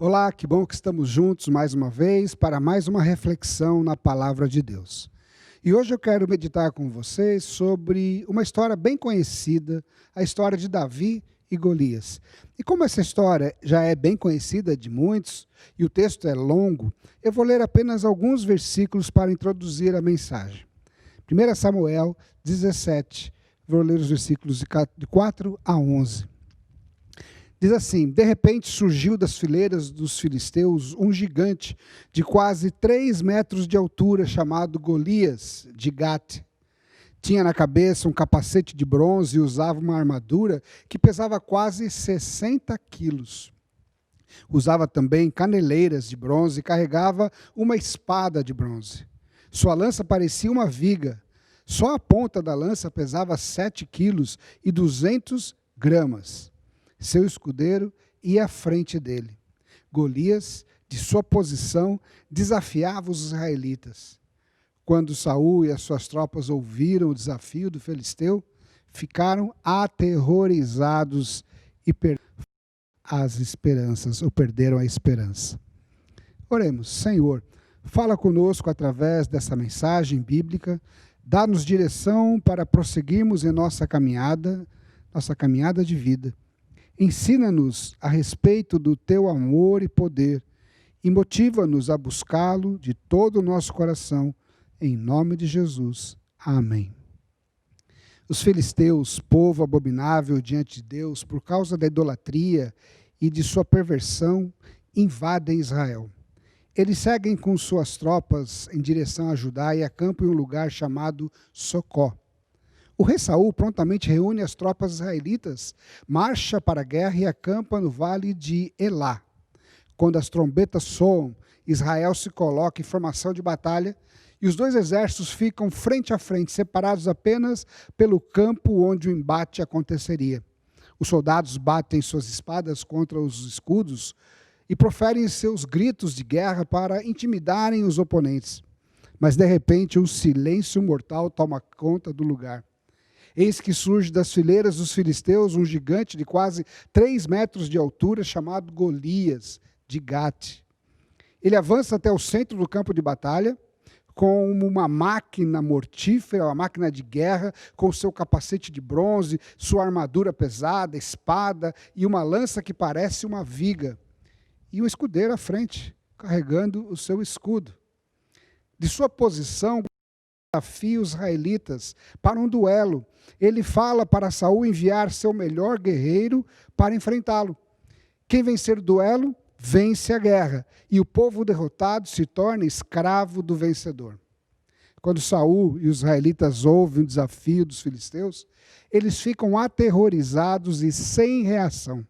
Olá, que bom que estamos juntos mais uma vez para mais uma reflexão na Palavra de Deus. E hoje eu quero meditar com vocês sobre uma história bem conhecida, a história de Davi e Golias. E como essa história já é bem conhecida de muitos e o texto é longo, eu vou ler apenas alguns versículos para introduzir a mensagem. 1 Samuel 17, vou ler os versículos de 4 a 11. Diz assim: de repente surgiu das fileiras dos filisteus um gigante de quase 3 metros de altura, chamado Golias, de Gate. Tinha na cabeça um capacete de bronze e usava uma armadura que pesava quase 60 quilos. Usava também caneleiras de bronze e carregava uma espada de bronze. Sua lança parecia uma viga. Só a ponta da lança pesava 7 quilos e 200 gramas. Seu escudeiro ia à frente dele. Golias, de sua posição, desafiava os israelitas. Quando Saul e as suas tropas ouviram o desafio do filisteu, ficaram aterrorizados e perderam a esperança. Oremos. Senhor, fala conosco através dessa mensagem bíblica, dá-nos direção para prosseguirmos em nossa caminhada de vida. Ensina-nos a respeito do teu amor e poder e motiva-nos a buscá-lo de todo o nosso coração, em nome de Jesus. Amém. Os filisteus, povo abominável diante de Deus por causa da idolatria e de sua perversão, invadem Israel. Eles seguem com suas tropas em direção a Judá e acampam em um lugar chamado Socó. O rei Saul prontamente reúne as tropas israelitas, marcha para a guerra e acampa no vale de Elá. Quando as trombetas soam, Israel se coloca em formação de batalha e os dois exércitos ficam frente a frente, separados apenas pelo campo onde o embate aconteceria. Os soldados batem suas espadas contra os escudos e proferem seus gritos de guerra para intimidarem os oponentes. Mas, de repente, um silêncio mortal toma conta do lugar. Eis que surge das fileiras dos filisteus um gigante de quase 3 metros de altura, chamado Golias, de Gate. Ele avança até o centro do campo de batalha, com uma máquina mortífera, uma máquina de guerra, com seu capacete de bronze, sua armadura pesada, espada e uma lança que parece uma viga. E um escudeiro à frente, carregando o seu escudo. De sua posição, desafia os israelitas para um duelo. Ele fala para Saul enviar seu melhor guerreiro para enfrentá-lo. Quem vencer o duelo, vence a guerra, e o povo derrotado se torna escravo do vencedor. Quando Saul e os israelitas ouvem o desafio dos filisteus, eles ficam aterrorizados e sem reação.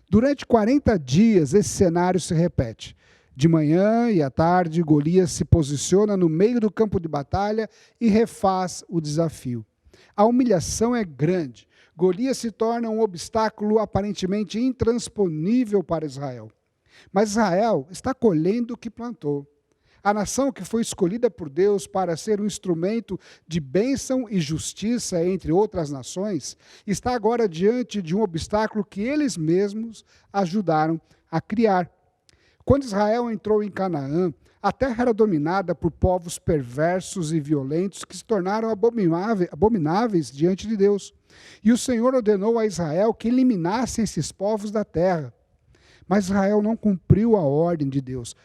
Durante 40 dias, esse cenário se repete. De manhã e à tarde, Golias se posiciona no meio do campo de batalha e refaz o desafio. A humilhação é grande. Golias se torna um obstáculo aparentemente intransponível para Israel. Mas Israel está colhendo o que plantou. A nação que foi escolhida por Deus para ser um instrumento de bênção e justiça entre outras nações, está agora diante de um obstáculo que eles mesmos ajudaram a criar. Quando Israel entrou em Canaã, a terra era dominada por povos perversos e violentos que se tornaram abomináveis diante de Deus. E o Senhor ordenou a Israel que eliminassem esses povos da terra. Mas Israel não cumpriu a ordem de Deus.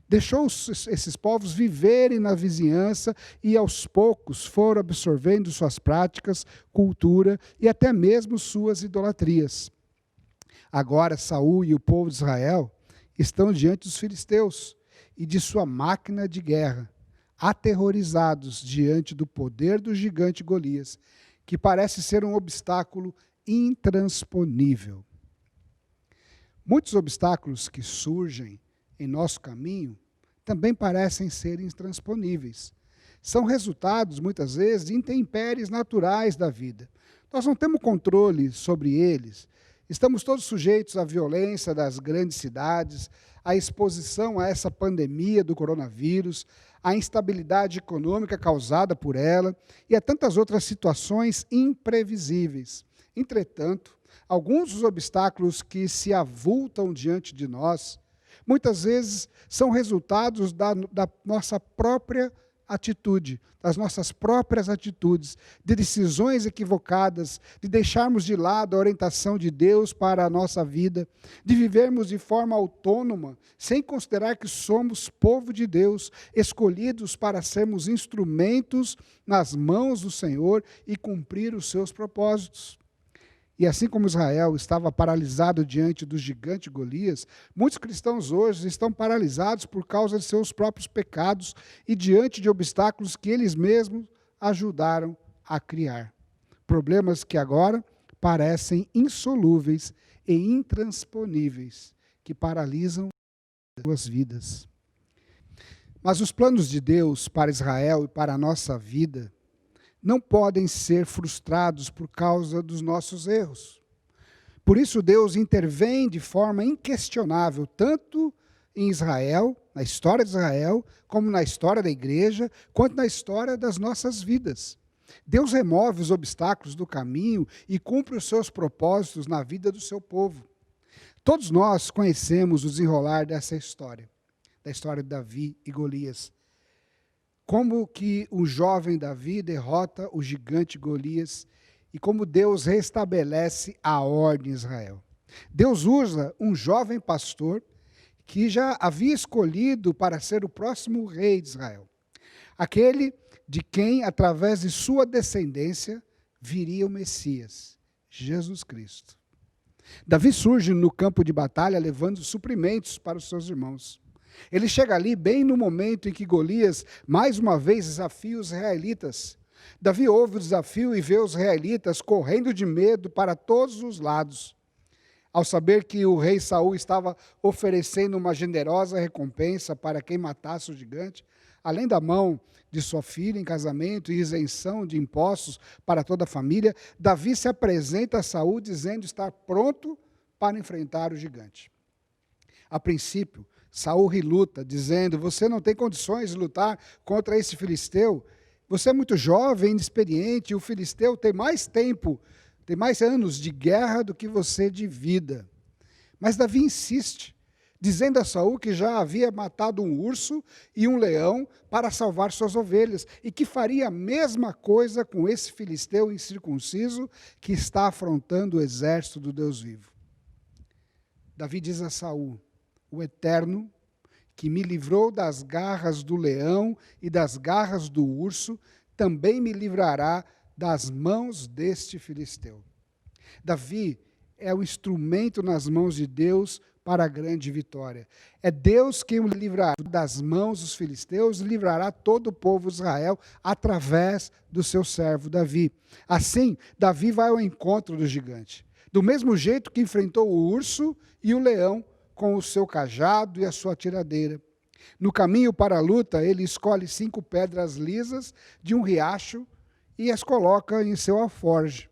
Deixou esses povos viverem na vizinhança e aos poucos foram absorvendo suas práticas, cultura e até mesmo suas idolatrias. Agora Saul e o povo de Israel estão diante dos filisteus e de sua máquina de guerra, aterrorizados diante do poder do gigante Golias, que parece ser um obstáculo intransponível. Muitos obstáculos que surgem em nosso caminho também parecem ser intransponíveis. São resultados, muitas vezes, de intempéries naturais da vida. Nós não temos controle sobre eles. Estamos todos sujeitos à violência das grandes cidades, à exposição a essa pandemia do coronavírus, à instabilidade econômica causada por ela e a tantas outras situações imprevisíveis. Entretanto, alguns dos obstáculos que se avultam diante de nós Muitas vezes são resultados da nossa própria atitude, das nossas próprias atitudes, de decisões equivocadas, de deixarmos de lado a orientação de Deus para a nossa vida, de vivermos de forma autônoma, sem considerar que somos povo de Deus, escolhidos para sermos instrumentos nas mãos do Senhor e cumprir os seus propósitos. E assim como Israel estava paralisado diante do gigante Golias, muitos cristãos hoje estão paralisados por causa de seus próprios pecados e diante de obstáculos que eles mesmos ajudaram a criar. Problemas que agora parecem insolúveis e intransponíveis, que paralisam suas vidas. Mas os planos de Deus para Israel e para a nossa vida não podem ser frustrados por causa dos nossos erros. Por isso Deus intervém de forma inquestionável, tanto em Israel, na história de Israel, como na história da igreja, quanto na história das nossas vidas. Deus remove os obstáculos do caminho e cumpre os seus propósitos na vida do seu povo. Todos nós conhecemos o desenrolar dessa história, da história de Davi e Golias. Como que o jovem Davi derrota o gigante Golias e como Deus restabelece a ordem em Israel. Deus usa um jovem pastor que já havia escolhido para ser o próximo rei de Israel. Aquele de quem, através de sua descendência, viria o Messias, Jesus Cristo. Davi surge no campo de batalha levando suprimentos para os seus irmãos. Ele chega ali bem no momento em que Golias, mais uma vez, desafia os israelitas. Davi ouve o desafio e vê os israelitas correndo de medo para todos os lados. Ao saber que o rei Saul estava oferecendo uma generosa recompensa para quem matasse o gigante, além da mão de sua filha em casamento e isenção de impostos para toda a família, Davi se apresenta a Saul dizendo estar pronto para enfrentar o gigante. A princípio, Saul reluta, dizendo: você não tem condições de lutar contra esse filisteu. Você é muito jovem, inexperiente, e o filisteu tem mais tempo, tem mais anos de guerra do que você de vida. Mas Davi insiste, dizendo a Saul que já havia matado um urso e um leão para salvar suas ovelhas, e que faria a mesma coisa com esse filisteu incircunciso que está afrontando o exército do Deus vivo. Davi diz a Saul: o Eterno, que me livrou das garras do leão e das garras do urso, também me livrará das mãos deste filisteu. Davi é o instrumento nas mãos de Deus para a grande vitória. É Deus quem o livrará das mãos dos filisteus e livrará todo o povo de Israel através do seu servo Davi. Assim, Davi vai ao encontro do gigante. Do mesmo jeito que enfrentou o urso e o leão, com o seu cajado e a sua tiradeira. No caminho para a luta, ele escolhe 5 pedras lisas de um riacho e as coloca em seu alforje.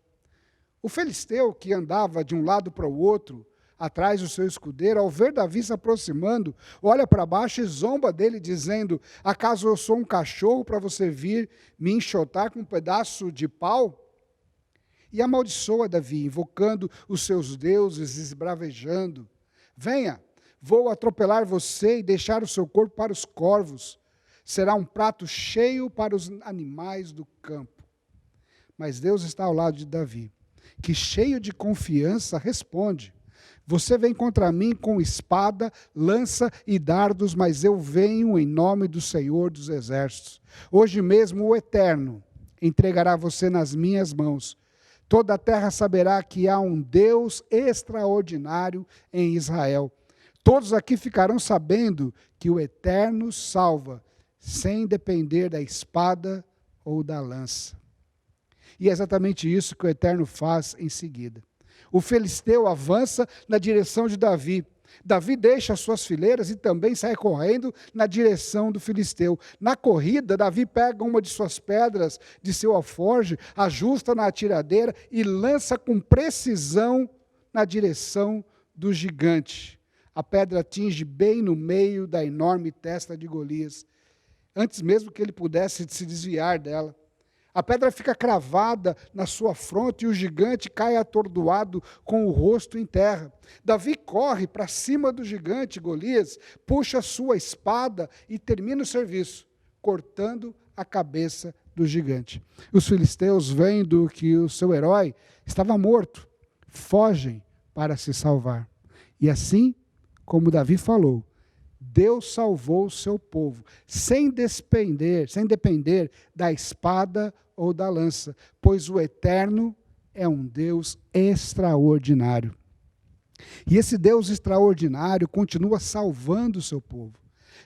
O filisteu, que andava de um lado para o outro, atrás do seu escudeiro, ao ver Davi se aproximando, olha para baixo e zomba dele, dizendo: acaso eu sou um cachorro para você vir me enxotar com um pedaço de pau? E amaldiçoa Davi, invocando os seus deuses, esbravejando: venha, vou atropelar você e deixar o seu corpo para os corvos. Será um prato cheio para os animais do campo. Mas Deus está ao lado de Davi, que cheio de confiança responde: você vem contra mim com espada, lança e dardos, mas eu venho em nome do Senhor dos Exércitos. Hoje mesmo o Eterno entregará você nas minhas mãos. Toda a terra saberá que há um Deus extraordinário em Israel. Todos aqui ficarão sabendo que o Eterno salva, sem depender da espada ou da lança. E é exatamente isso que o Eterno faz em seguida. O filisteu avança na direção de Davi. Davi deixa as suas fileiras e também sai correndo na direção do filisteu. Na corrida, Davi pega uma de suas pedras de seu alforje, ajusta na atiradeira e lança com precisão na direção do gigante. A pedra atinge bem no meio da enorme testa de Golias, antes mesmo que ele pudesse se desviar dela. A pedra fica cravada na sua fronte e o gigante cai atordoado com o rosto em terra. Davi corre para cima do gigante Golias, puxa sua espada e termina o serviço, cortando a cabeça do gigante. Os filisteus, vendo que o seu herói estava morto, fogem para se salvar. E assim, como Davi falou, Deus salvou o seu povo, sem depender da espada ou da lança, pois o Eterno é um Deus extraordinário. E esse Deus extraordinário continua salvando o seu povo,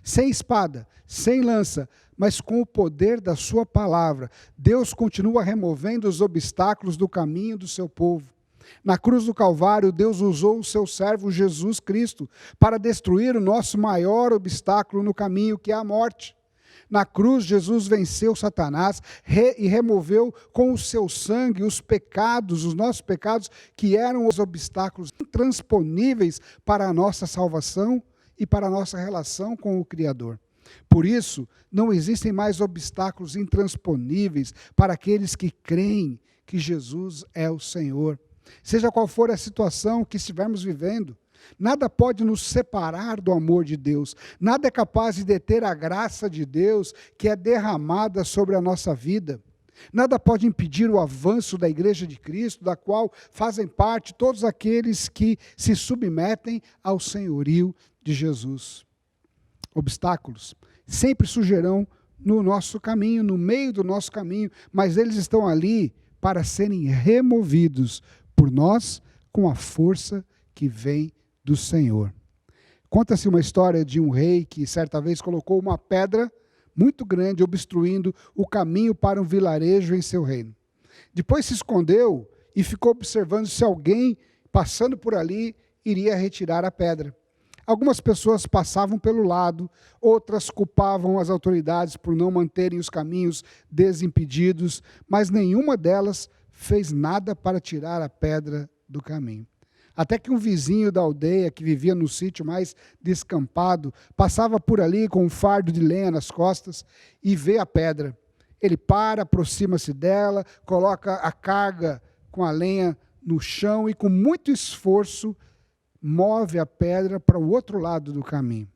sem espada, sem lança, mas com o poder da sua palavra. Deus continua removendo os obstáculos do caminho do seu povo. Na cruz do Calvário, Deus usou o seu servo Jesus Cristo para destruir o nosso maior obstáculo no caminho, que é a morte. Na cruz, Jesus venceu Satanás e removeu com o seu sangue os pecados, os nossos pecados, que eram os obstáculos intransponíveis para a nossa salvação e para a nossa relação com o Criador. Por isso, não existem mais obstáculos intransponíveis para aqueles que creem que Jesus é o Senhor. Seja qual for a situação que estivermos vivendo, nada pode nos separar do amor de Deus, nada é capaz de deter a graça de Deus que é derramada sobre a nossa vida. Nada pode impedir o avanço da Igreja de Cristo, da qual fazem parte todos aqueles que se submetem ao senhorio de Jesus. Obstáculos sempre surgirão no nosso caminho, no meio do nosso caminho, mas eles estão ali para serem removidos por nós com a força que vem do Senhor. Conta-se uma história de um rei que certa vez colocou uma pedra muito grande obstruindo o caminho para um vilarejo em seu reino. Depois se escondeu e ficou observando se alguém passando por ali iria retirar a pedra. Algumas pessoas passavam pelo lado, outras culpavam as autoridades por não manterem os caminhos desimpedidos, mas nenhuma delas fez nada para tirar a pedra do caminho. Até que um vizinho da aldeia, que vivia no sítio mais descampado, passava por ali com um fardo de lenha nas costas e vê a pedra. Ele para, aproxima-se dela, coloca a carga com a lenha no chão e com muito esforço move a pedra para o outro lado do caminho.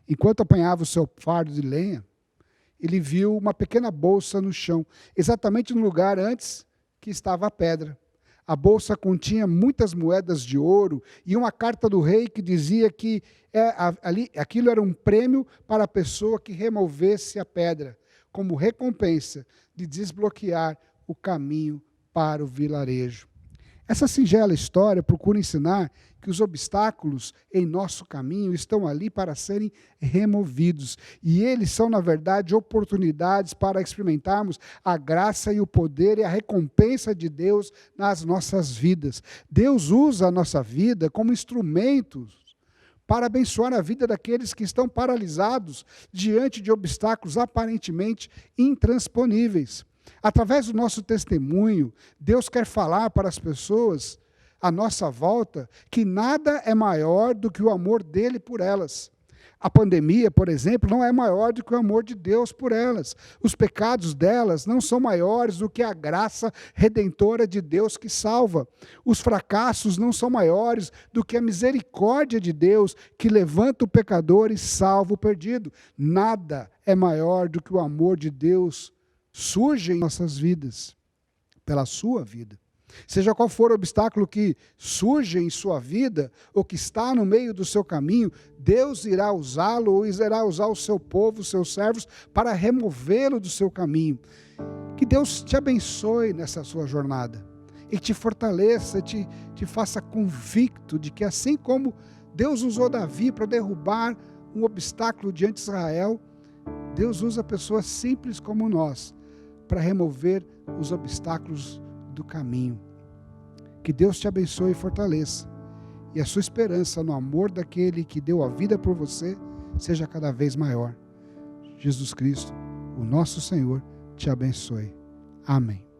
Enquanto apanhava o seu fardo de lenha, ele viu uma pequena bolsa no chão, exatamente no lugar antes que estava a pedra. A bolsa continha muitas moedas de ouro e uma carta do rei que dizia que aquilo era um prêmio para a pessoa que removesse a pedra, como recompensa de desbloquear o caminho para o vilarejo. Essa singela história procura ensinar que os obstáculos em nosso caminho estão ali para serem removidos. E eles são, na verdade, oportunidades para experimentarmos a graça e o poder e a recompensa de Deus nas nossas vidas. Deus usa a nossa vida como instrumentos para abençoar a vida daqueles que estão paralisados diante de obstáculos aparentemente intransponíveis. Através do nosso testemunho, Deus quer falar para as pessoas à nossa volta que nada é maior do que o amor dele por elas. A pandemia, por exemplo, não é maior do que o amor de Deus por elas. Os pecados delas não são maiores do que a graça redentora de Deus que salva. Os fracassos não são maiores do que a misericórdia de Deus que levanta o pecador e salva o perdido. Nada é maior do que o amor de Deus surge em nossas vidas, pela sua vida. Seja qual for o obstáculo que surge em sua vida, ou que está no meio do seu caminho, Deus irá usá-lo, ou irá usar o seu povo, os seus servos, para removê-lo do seu caminho. Que Deus te abençoe nessa sua jornada, e te fortaleça, te faça convicto de que assim como Deus usou Davi para derrubar um obstáculo diante de Israel, Deus usa pessoas simples como nós para remover os obstáculos do caminho. Que Deus te abençoe e fortaleça, e a sua esperança no amor daquele que deu a vida por você seja cada vez maior. Jesus Cristo, o nosso Senhor, te abençoe. Amém.